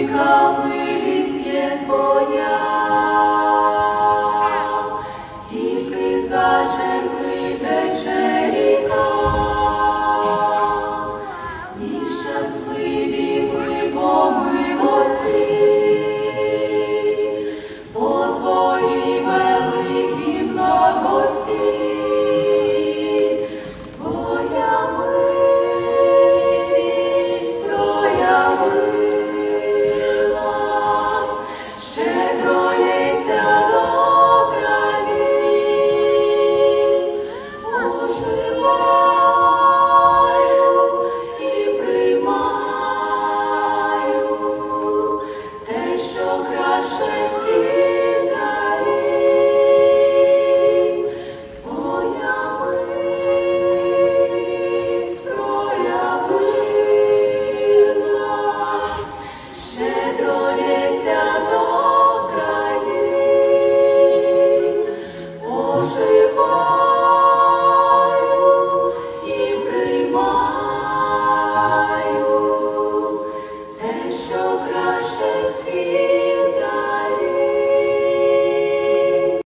велика милість є Твоя, тільки зачерпни тече ріка, і щасливі ми по милості, по Твоїй великій благості. Що краще всіх.